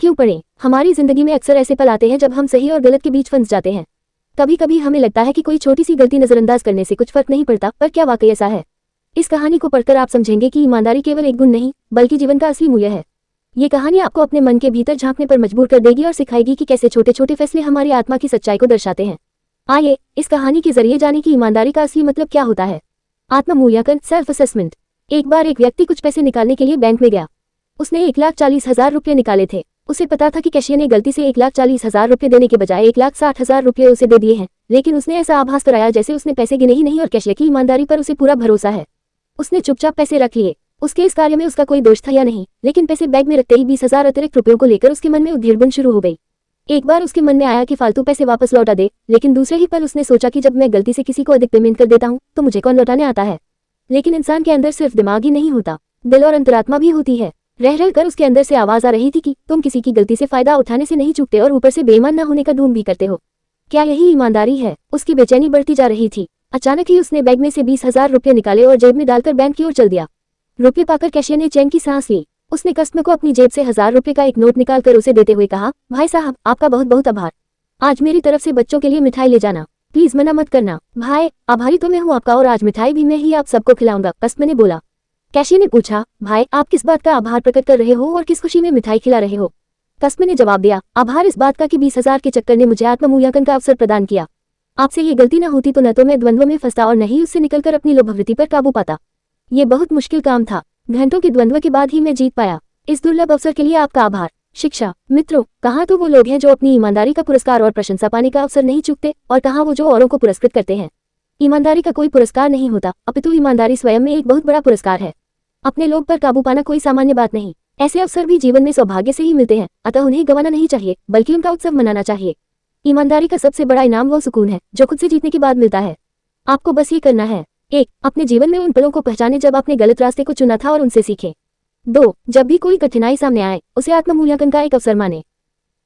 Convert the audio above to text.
क्यों पढ़ें? हमारी जिंदगी में अक्सर ऐसे पल आते हैं जब हम सही और गलत के बीच फंस जाते हैं। कभी कभी हमें लगता है कि कोई छोटी सी गलती नजरअंदाज करने से कुछ फर्क नहीं पड़ता, पर क्या वाकई ऐसा है? इस कहानी को पढ़कर आप समझेंगे कि ईमानदारी केवल एक गुण नहीं, बल्कि जीवन का असली मूल्य है। ये कहानी आपको अपने मन के भीतर झांकने पर मजबूर कर देगी और सिखाएगी कि कैसे छोटे छोटे फैसले हमारी आत्मा की सच्चाई को दर्शाते हैं। आइए इस कहानी के जरिए जाने कि ईमानदारी का असली मतलब क्या होता है। आत्म मूल्यांकन, सेल्फ असेसमेंट। एक बार एक व्यक्ति कुछ पैसे निकालने के लिए बैंक में गया। उसने 1,40,000 रुपये निकाले थे। उसे पता था कि कैशियर ने गलती से 1,40,000 रुपये देने के बजाय 1,60,000 रुपये उसे दे दिए हैं, लेकिन उसने ऐसा आभास कराया जैसे उसने पैसे गिने ही नहीं और कैशियर की ईमानदारी पर उसे पूरा भरोसा है। उसने चुपचाप पैसे रख लिए। उसके इस कार्य में उसका कोई दोष था या नहीं, लेकिन पैसे बैग में रखते ही 20,000 अतिरिक्त रुपयों को लेकर उसके मन में उधेड़बुन शुरू हो गई। एक बार उसके मन में आया कि फालतू पैसे वापस लौटा दे, लेकिन दूसरे ही पल उसने सोचा कि जब मैं गलती से किसी को अधिक पेमेंट कर देता हूँ तो मुझे कौन लौटाने आता है। लेकिन इंसान के अंदर सिर्फ दिमाग ही नहीं होता, दिल और अंतरात्मा भी होती है। रह रह कर उसके अंदर से आवाज आ रही थी कि तुम किसी की गलती से फायदा उठाने से नहीं चूकते और ऊपर से बेईमान न होने का ढोंग भी करते हो। क्या यही ईमानदारी है? उसकी बेचैनी बढ़ती जा रही थी। अचानक ही उसने बैग में से 20,000 रुपये निकाले और जेब में डालकर बैंक की ओर चल दिया। रुपये पाकर कैशियर ने चैन की सांस ली। उसने कस्टमर को अपनी जेब से 1,000 रुपये का एक नोट निकालकर उसे देते हुए कहा, भाई साहब, आपका बहुत बहुत आभार। आज मेरी तरफ से बच्चों के लिए मिठाई ले जाना, प्लीज मना मत करना। भाई, आभारी तो मैं हूँ आपका, और आज मिठाई भी मैं ही आप सबको खिलाऊंगा, कस्टमर ने बोला। कैशियर ने पूछा, भाई आप किस बात का आभार प्रकट कर रहे हो और किस खुशी में मिठाई खिला रहे हो? कस्टमर ने जवाब दिया, आभार इस बात का कि 20,000 के चक्कर ने मुझे आत्म मूल्यांकन का अवसर प्रदान किया। आपसे ये गलती न होती तो न तो मैं द्वंद्व में फंसता और न ही उससे निकलकर अपनी लोभवृत्ति पर काबू पाता। ये बहुत मुश्किल काम था। घंटों के द्वंद्व के बाद ही मैं जीत पाया। इस दुर्लभ अवसर के लिए आपका आभार। शिक्षा। मित्रों, कहाँ तो वो लोग हैं जो अपनी ईमानदारी का पुरस्कार और प्रशंसा पाने का अवसर नहीं चूकते, और कहाँ वो जो औरों को पुरस्कृत करते हैं। ईमानदारी का कोई पुरस्कार नहीं होता, अपितु ईमानदारी स्वयं में एक बहुत बड़ा पुरस्कार है। अपने लोभ पर काबू पाना कोई सामान्य बात नहीं। ऐसे अवसर भी जीवन में सौभाग्य से ही मिलते हैं, अतः उन्हें गंवाना नहीं चाहिए, बल्कि उनका उत्सव मनाना चाहिए। ईमानदारी का सबसे बड़ा इनाम वो सुकून है जो खुद से जीतने के बाद मिलता है। आपको बस ये करना है। 1. अपने जीवन में उन पलों को पहचाने जब आपने गलत रास्ते को चुना था और उनसे सीखें। 2. जब भी कोई कठिनाई सामने आए, उसे आत्म मूल्यांकन का एक अवसर माने।